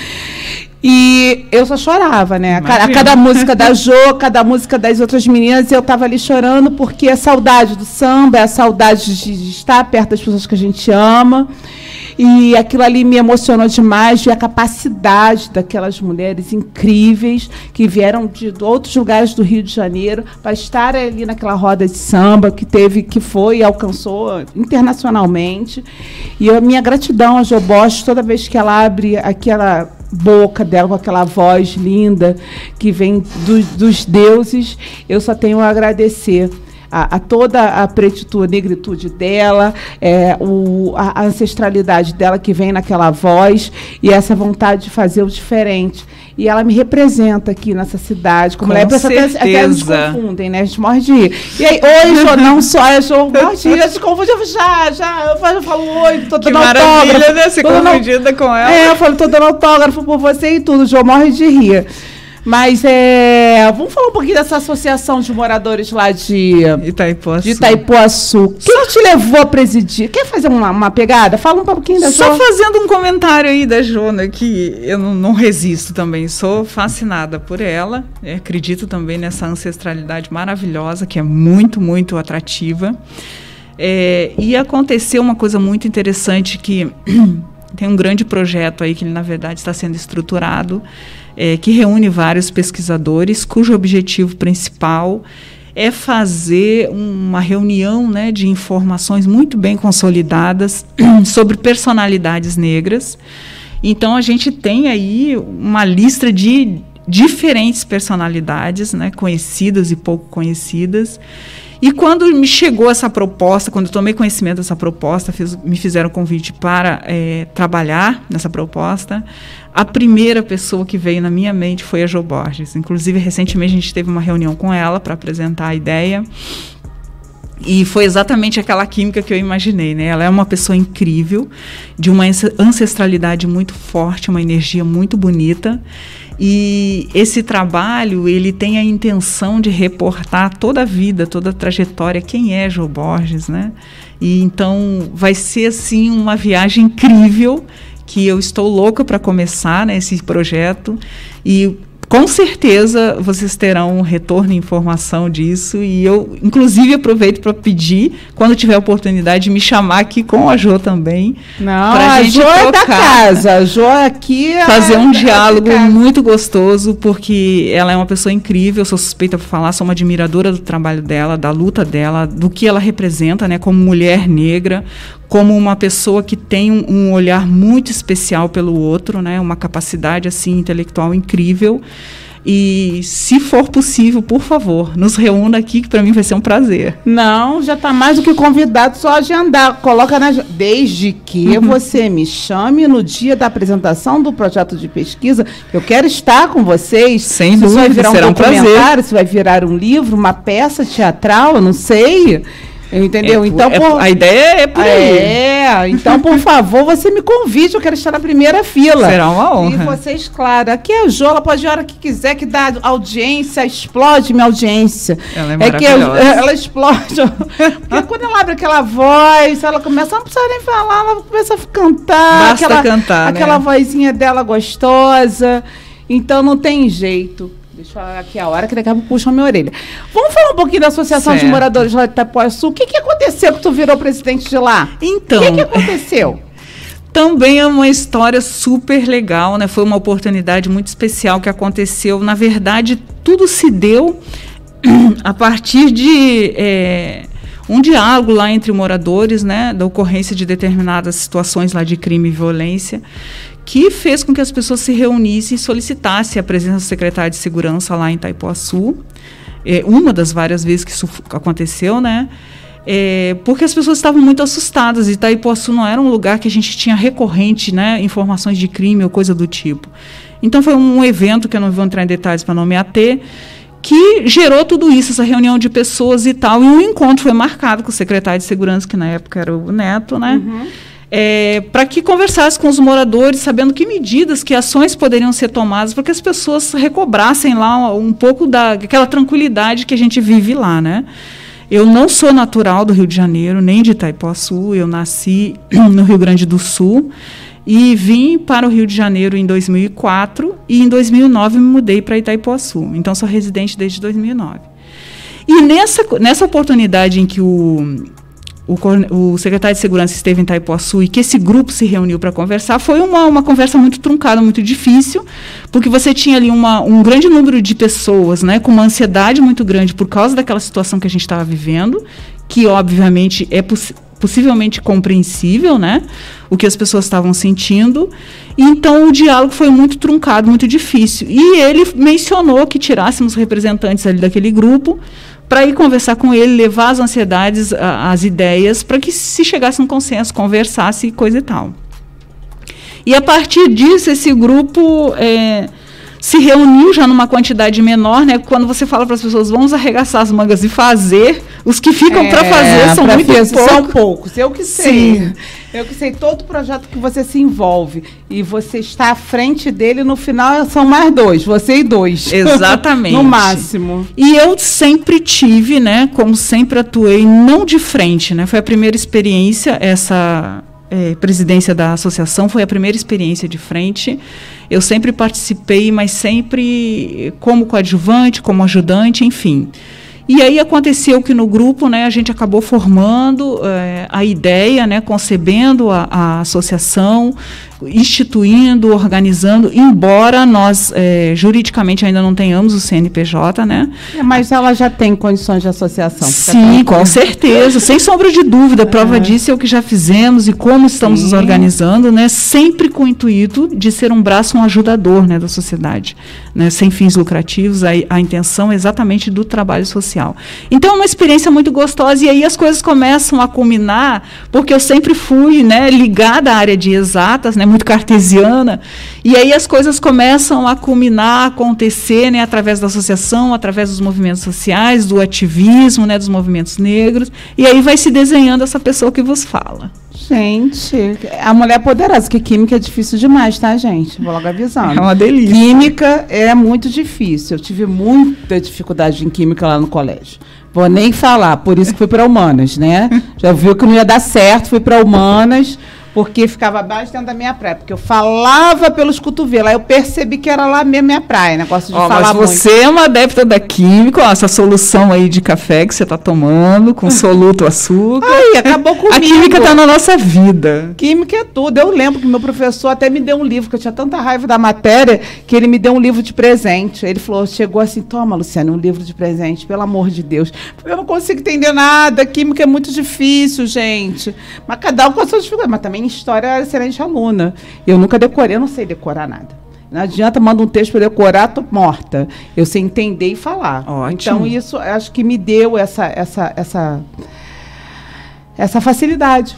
E eu só chorava, né? A cada música da Jo, cada música das outras meninas, eu estava ali chorando, porque a saudade do samba, a saudade de estar perto das pessoas que a gente ama. E aquilo ali me emocionou demais, ver a capacidade daquelas mulheres incríveis que vieram de outros lugares do Rio de Janeiro para estar ali naquela roda de samba que foi e alcançou internacionalmente. E a minha gratidão a Jo Borges, toda vez que ela abre aquela boca dela, com aquela voz linda que vem dos deuses, eu só tenho a agradecer a toda a pretitude, negritude dela, a ancestralidade dela que vem naquela voz e essa vontade de fazer o diferente. E ela me representa aqui nessa cidade. Como ela até eles confundem, né? A gente morre de rir. E aí, oi, Jo, não só, é Jo, morre de rir, a gente confunde, eu falo oi, tô dando autógrafo. Que maravilha, né? Ser confundida com ela. Eu falo, tô dando autógrafo por você e tudo, Jo, morre de rir. Mas vamos falar um pouquinho dessa associação de moradores lá de Itaipuaçu. O que te levou a presidir? Quer fazer uma pegada? Fala um pouquinho da Jo. Só fazendo um comentário aí da Jo, né, que eu não resisto também. Sou fascinada por ela. Acredito também nessa ancestralidade maravilhosa, que é muito, muito atrativa. E aconteceu uma coisa muito interessante que tem um grande projeto aí que, na verdade, está sendo estruturado, que reúne vários pesquisadores, cujo objetivo principal é fazer uma reunião, né, de informações muito bem consolidadas sobre personalidades negras. Então, a gente tem aí uma lista de diferentes personalidades, né, conhecidas e pouco conhecidas. E quando me chegou essa proposta, quando eu tomei conhecimento dessa proposta, me fizeram convite para trabalhar nessa proposta, a primeira pessoa que veio na minha mente foi a Jo Borges. Inclusive, recentemente, a gente teve uma reunião com ela para apresentar a ideia. E foi exatamente aquela química que eu imaginei, né? Ela é uma pessoa incrível, de uma ancestralidade muito forte, uma energia muito bonita. E esse trabalho, ele tem a intenção de reportar toda a vida, toda a trajetória, quem é Jo Borges, né? E então vai ser, assim, uma viagem incrível, que eu estou louca para começar, né, esse projeto. E com certeza vocês terão um retorno e informação disso, e eu, inclusive, aproveito para pedir, quando tiver oportunidade, de me chamar aqui com a Jo também. Não, a Jo é da casa, a Jo aqui... Fazer um diálogo muito gostoso, porque ela é uma pessoa incrível, eu sou suspeita por falar, sou uma admiradora do trabalho dela, da luta dela, do que ela representa, né, como mulher negra, como uma pessoa que tem um olhar muito especial pelo outro, né, uma capacidade assim, intelectual incrível. E, se for possível, por favor, nos reúna aqui, que para mim vai ser um prazer. Não, já está mais do que convidado, só agendar. Coloca desde que você me chame no dia da apresentação do projeto de pesquisa. Eu quero estar com vocês. Sem dúvida, vai virar será um documentário, prazer. Se vai virar um livro, uma peça teatral, eu não sei. Entendeu? A ideia é por aí. Então, por favor, você me convide, eu quero estar na primeira fila. Será uma honra. E vocês, claro, aqui a Jo, ela pode ir a hora que quiser, que dá audiência, explode minha audiência. Ela é maravilhosa. Ela explode. Porque quando ela abre aquela voz, ela começa, não precisa nem falar, ela começa a cantar. Basta cantar, aquela vozinha dela gostosa. Então, não tem jeito. Deixa eu falar aqui a hora, que daqui a pouco puxa a minha orelha. Vamos falar um pouquinho da Associação de Moradores lá de Itaipuaçu. O que aconteceu que tu virou presidente de lá? Então... O que aconteceu? Também é uma história super legal, né? Foi uma oportunidade muito especial que aconteceu. Na verdade, tudo se deu a partir de um diálogo lá entre moradores, né, da ocorrência de determinadas situações lá de crime e violência, que fez com que as pessoas se reunissem e solicitassem a presença do secretário de segurança lá em Itaipuaçu, uma das várias vezes que isso aconteceu, né, porque as pessoas estavam muito assustadas. Itaipuaçu não era um lugar que a gente tinha recorrente, né, informações de crime ou coisa do tipo. Então foi um evento, que eu não vou entrar em detalhes para não me ater, que gerou tudo isso, essa reunião de pessoas e tal, e um encontro foi marcado com o secretário de segurança, que na época era o Neto, né, para que conversasse com os moradores, sabendo que medidas, que ações poderiam ser tomadas para que as pessoas recobrassem lá um pouco daquela tranquilidade que a gente vive lá, né. Eu não sou natural do Rio de Janeiro, nem de Itaipuaçu, eu nasci no Rio Grande do Sul e vim para o Rio de Janeiro em 2004 e em 2009 me mudei para Itaipuaçu. Então, sou residente desde 2009. E nessa oportunidade em que o secretário de segurança esteve em Itaipuaçu e que esse grupo se reuniu para conversar, foi uma conversa muito truncada, muito difícil, porque você tinha ali um grande número de pessoas, né, com uma ansiedade muito grande por causa daquela situação que a gente estava vivendo, que obviamente é possivelmente compreensível, né, o que as pessoas estavam sentindo. E então o diálogo foi muito truncado, muito difícil. E ele mencionou que tirássemos representantes ali daquele grupo para ir conversar com ele, levar as ansiedades, as ideias, para que se chegasse a um consenso, conversasse e coisa e tal. E a partir disso, esse grupo se reuniu já numa quantidade menor, né? Quando você fala para as pessoas, vamos arregaçar as mangas e fazer, os que ficam para fazer são muito poucos. São poucos. Eu que sei. Sim. Eu que sei, todo projeto que você se envolve e você está à frente dele, no final são mais dois, você e dois. Exatamente. No máximo. E eu sempre tive, né, como sempre atuei, não de frente, né? Foi a primeira experiência, essa presidência da associação foi a primeira experiência de frente. Eu sempre participei, mas sempre como coadjuvante, como ajudante, enfim. E aí aconteceu que no grupo, né, a gente acabou formando a ideia, né, concebendo a associação, instituindo, organizando, embora nós juridicamente ainda não tenhamos o CNPJ, né? Mas ela já tem condições de associação. Sim, com certeza, sem sombra de dúvida. Prova disso é o que já fizemos e como estamos nos organizando, né? Sempre com o intuito de ser um braço, um ajudador, né, da sociedade, né? Sem fins lucrativos, a intenção é exatamente do trabalho social. Então, é uma experiência muito gostosa, e aí as coisas começam a culminar, porque eu sempre fui, né, ligada à área de exatas, né, muito cartesiana, e aí as coisas começam a culminar, a acontecer, né, através da associação, através dos movimentos sociais, do ativismo, né, dos movimentos negros, e aí vai se desenhando essa pessoa que vos fala. Gente, a mulher poderosa, que química é difícil demais, tá, gente? Vou logo avisando. É uma delícia. Química é muito difícil. Eu tive muita dificuldade em química lá no colégio. Vou nem falar, por isso que fui para humanas, né? Já viu que não ia dar certo, fui para humanas, porque ficava abaixo dentro da minha praia, porque eu falava pelos cotovelos, aí eu percebi que era lá mesmo minha praia, negócio de falar muito. Mas você é uma adepta da química, essa solução aí de café que você está tomando, com soluto açúcar. Ai, acabou comigo. A química está na nossa vida. Química é tudo. Eu lembro que meu professor até me deu um livro, que eu tinha tanta raiva da matéria, que ele me deu um livro de presente. Ele falou, chegou assim, toma, Luciana, um livro de presente, pelo amor de Deus. Porque eu não consigo entender nada, química é muito difícil, gente. Mas cada um com a sua dificuldade, mas também história era excelente aluna. Eu nunca decorei, eu não sei decorar nada. Não adianta, manda um texto para decorar, tô morta. Eu sei entender e falar. Ótimo. Então, isso acho que me deu essa facilidade.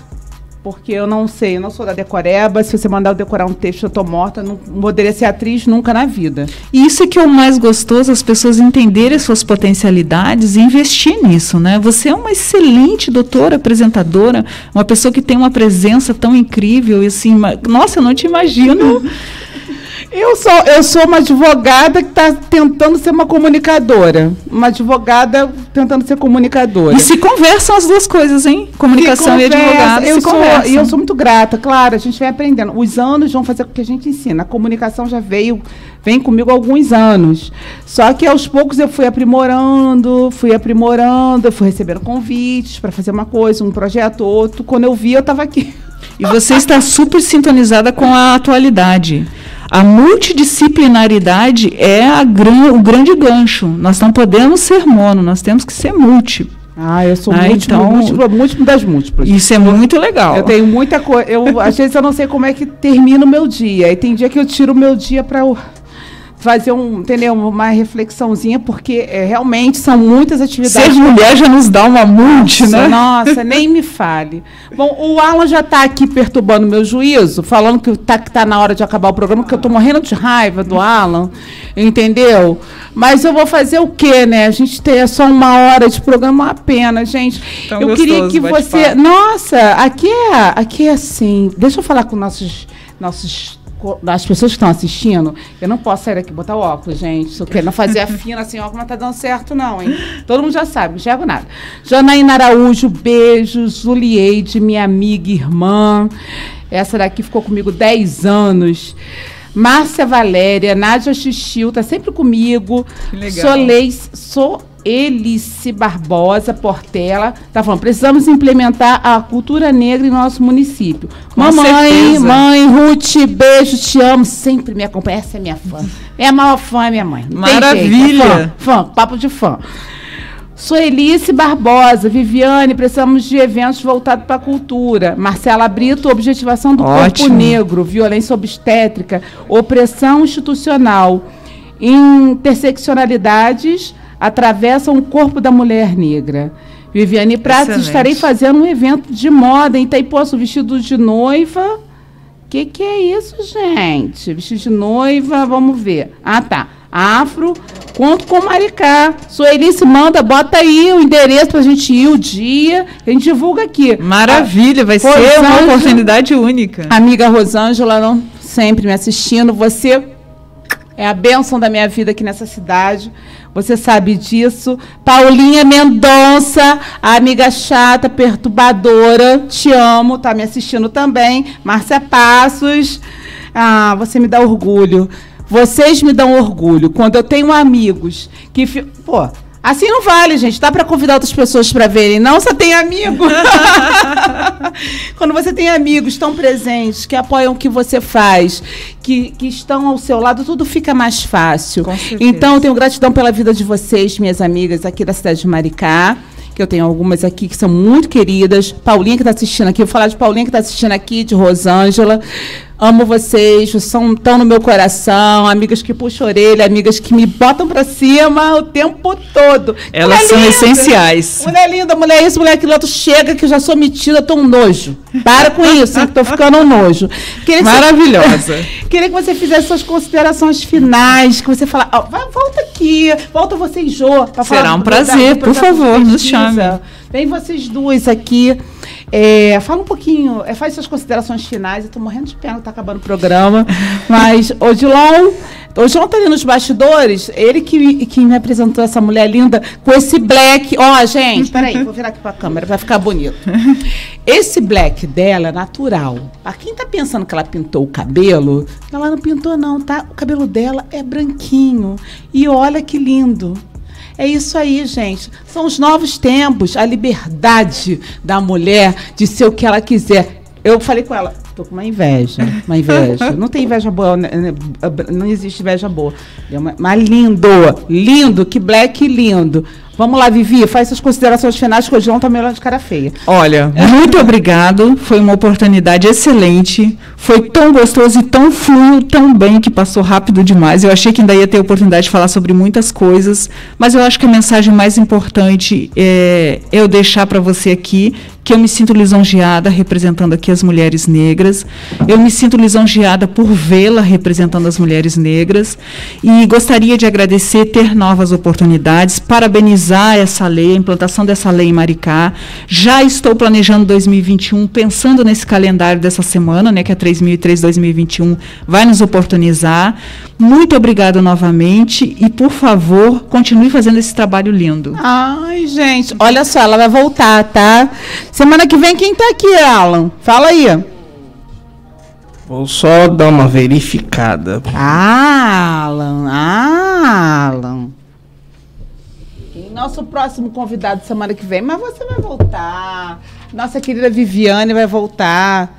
Porque eu não sei, eu não sou da decoreba. Se você mandar eu decorar um texto, eu tô morta. Não poderia ser atriz nunca na vida. E isso é que é o mais gostoso, as pessoas entenderem as suas potencialidades e investir nisso, né? Você é uma excelente doutora, apresentadora, uma pessoa que tem uma presença tão incrível. E assim, nossa, eu não te imagino. Eu sou uma advogada que está tentando ser uma comunicadora. Uma advogada tentando ser comunicadora. E se conversam as duas coisas, hein? Comunicação e advogado se conversam. E eu sou muito grata, claro, a gente vem aprendendo. Os anos vão fazer com que a gente ensina. A comunicação já vem comigo há alguns anos. Só que aos poucos eu fui aprimorando, fui recebendo convites para fazer uma coisa, um projeto, outro. Quando eu vi, eu estava aqui. E você está super sintonizada com a atualidade. A multidisciplinaridade é o grande gancho. Nós não podemos ser mono, nós temos que ser multi. Eu sou múltiplo das múltiplas. Isso é muito legal. Eu tenho muita coisa. Às vezes eu não sei como é que termina o meu dia. E tem dia que eu tiro o meu dia para fazer uma reflexãozinha, porque realmente são muitas atividades. Ser mulher já nos dá uma né? Nossa, nem me fale. Bom, o Alan já está aqui perturbando meu juízo, falando que tá na hora de acabar o programa, porque eu estou morrendo de raiva do Alan, entendeu? Mas eu vou fazer o quê, né? A gente tem só 1 hora de programa, uma pena, gente. Tão eu gostoso, queria que você... Nossa, aqui é assim... Deixa eu falar com as pessoas que estão assistindo. Eu não posso sair daqui e botar óculos, gente. Se eu quero fazer a fina assim, óculos não tá dando certo, não, hein? Todo mundo já sabe, não enxergo nada. Janaína Araújo, beijo. Zulieide, minha amiga e irmã. Essa daqui ficou comigo 10 anos. Márcia Valéria, Nádia Xixiu, tá sempre comigo. Que legal. Elice Barbosa Portela tá falando, precisamos implementar a cultura negra em nosso município. Mãe, Ruth, beijo, te amo, sempre me acompanha, essa é minha fã. Minha maior fã é minha mãe. Maravilha! Fã, papo de fã. Suelice Barbosa, Viviane, precisamos de eventos voltados para a cultura. Marcela Brito, objetivação do corpo negro, violência obstétrica, opressão institucional, interseccionalidades atravessam o corpo da mulher negra. Viviane Pratos, estarei fazendo um evento de moda em Itaipoçu, vestido de noiva. Que é isso, gente? Vestido de noiva, vamos ver. Tá. Afro, conto com Maricá. Suelice, bota aí o endereço pra gente ir, o dia, a gente divulga aqui. Maravilha, vai ser uma oportunidade única. Amiga Rosângela, sempre me assistindo, você é a bênção da minha vida aqui nessa cidade. Você sabe disso. Paulinha Mendonça, a amiga chata, perturbadora, te amo, tá me assistindo também. Márcia Passos, você me dá orgulho. Vocês me dão orgulho. Quando eu tenho amigos que... assim não vale, gente. Dá para convidar outras pessoas para verem. Não, só tem amigo. Quando você tem amigos tão presentes, que apoiam o que você faz, que estão ao seu lado, tudo fica mais fácil. Então, eu tenho gratidão pela vida de vocês, minhas amigas aqui da cidade de Maricá, que eu tenho algumas aqui que são muito queridas. Paulinha que está assistindo aqui, vou falar de Paulinha que está assistindo aqui, de Rosângela. Amo vocês, estão no meu coração, amigas que puxam a orelha, amigas que me botam pra cima o tempo todo. Elas são essenciais. Mulher linda, mulher isso, mulher aquilo outro, chega que eu já sou metida, tô um nojo. Para com isso, tô ficando um nojo. Maravilhosa. Queria que você fizesse suas considerações finais, que você fala, volta aqui, volta você e Jô. Será um prazer, por favor, nos chame. Vem vocês duas aqui. Fala um pouquinho, faz suas considerações finais. Eu tô morrendo de pena que tá acabando o programa. Mas o Odilon tá ali nos bastidores, ele que me apresentou essa mulher linda com esse black. Gente, peraí, vou virar aqui pra câmera, vai ficar bonito. Esse black dela é natural. Pra quem tá pensando que ela pintou o cabelo, ela não pintou não, tá? O cabelo dela é branquinho. E olha que lindo. É isso aí, gente. São os novos tempos, a liberdade da mulher de ser o que ela quiser. Eu falei com ela, tô com uma inveja. Não tem inveja boa, não existe inveja boa. Mas lindo, que black lindo. Vamos lá, Vivi, faz suas considerações finais, que o João tá melhor de cara feia. Olha, muito obrigado, foi uma oportunidade excelente, foi tão gostoso e tão fluiu tão bem que passou rápido demais. Eu achei que ainda ia ter oportunidade de falar sobre muitas coisas, mas eu acho que a mensagem mais importante é eu deixar para você aqui que eu me sinto lisonjeada representando aqui as mulheres negras, eu me sinto lisonjeada por vê-la representando as mulheres negras e gostaria de agradecer, ter novas oportunidades, parabenizar essa lei, a implantação dessa lei em Maricá. Já estou planejando 2021, pensando nesse calendário dessa semana, né, que é 3003-2021, vai nos oportunizar. Muito obrigada novamente e, por favor, continue fazendo esse trabalho lindo. Ai, gente, olha só, ela vai voltar, tá? Semana que vem, quem tá aqui, Alan? Fala aí. Vou só dar uma verificada. Alan. E nosso próximo convidado semana que vem, mas você vai voltar. Nossa querida Viviane vai voltar.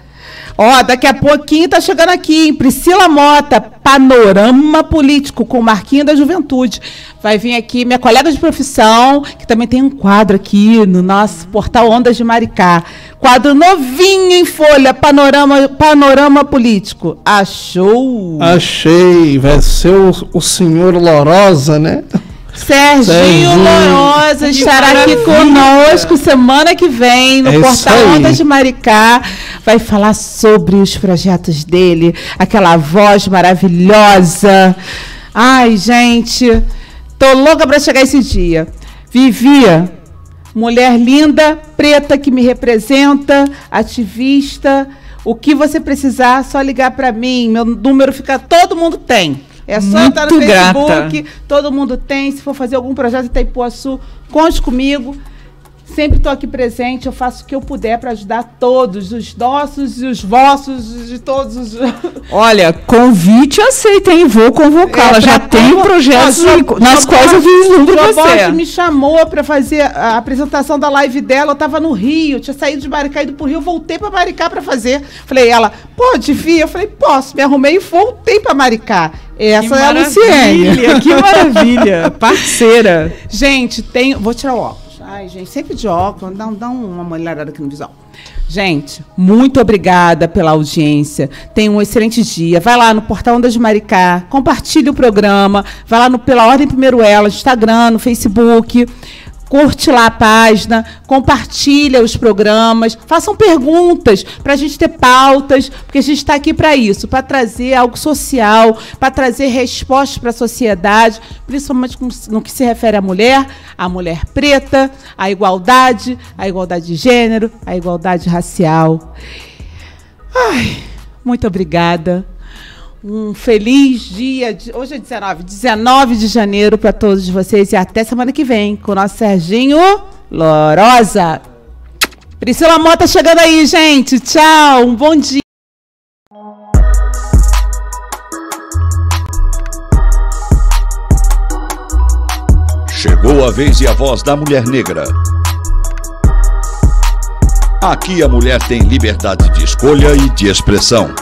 Ó, daqui a pouquinho tá chegando aqui, hein? Priscila Mota, Panorama Político, com Marquinho da Juventude. Vai vir aqui minha colega de profissão, que também tem um quadro aqui no nosso portal Ondas de Maricá. Quadro novinho em folha, Panorama Político. Achou? Achei, vai ser o senhor Lorosa, né? Serginho Lorosa estará aqui conosco semana que vem no portal Ondas de Maricá. Vai falar sobre os projetos dele, aquela voz maravilhosa. Ai, gente, tô louca para chegar esse dia. Vivia, mulher linda, preta que me representa, ativista. O que você precisar, só ligar para mim. Meu número fica, todo mundo tem. É só estar no Facebook, todo mundo tem. Se for fazer algum projeto em Itaipuaçu, conte comigo. Sempre estou aqui presente, eu faço o que eu puder para ajudar todos, os nossos e os vossos, de todos os... Olha, convite aceita, hein? Vou convocá-la. Já tem projetos nas quais eu vislumbro você. Me chamou para fazer a apresentação da live dela, eu estava no Rio, tinha saído de Maricá, ido para o Rio, voltei para Maricá para fazer. Falei, ela, pode vir? Eu falei, posso. Me arrumei e voltei para Maricá. Essa é a Luciene. Que maravilha, parceira. Gente, vou tirar o óculos. Ai, gente, sempre de óculos, dá uma molhada aqui no visual. Gente, muito obrigada pela audiência. Tenha um excelente dia. Vai lá no portal Ondas de Maricá, compartilhe o programa, vai lá no Pela Ordem Primeiro Elas, Instagram, no Facebook. Curte lá a página, compartilha os programas, façam perguntas para a gente ter pautas, porque a gente está aqui para isso, para trazer algo social, para trazer respostas para a sociedade, principalmente no que se refere à mulher preta, à igualdade de gênero, à igualdade racial. Ai, muito obrigada. Um feliz dia, hoje é 19 de janeiro para todos vocês e até semana que vem com o nosso Serginho Lorosa. Priscila Mota chegando aí, gente. Tchau, um bom dia. Chegou a vez e a voz da mulher negra. Aqui a mulher tem liberdade de escolha e de expressão.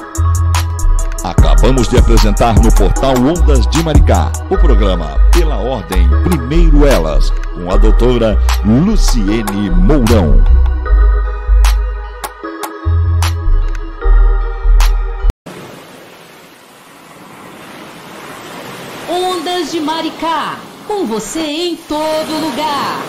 Acabamos de apresentar no portal Ondas de Maricá o programa Pela Ordem Primeiro Elas, com a doutora Luciene Mourão. Ondas de Maricá, com você em todo lugar.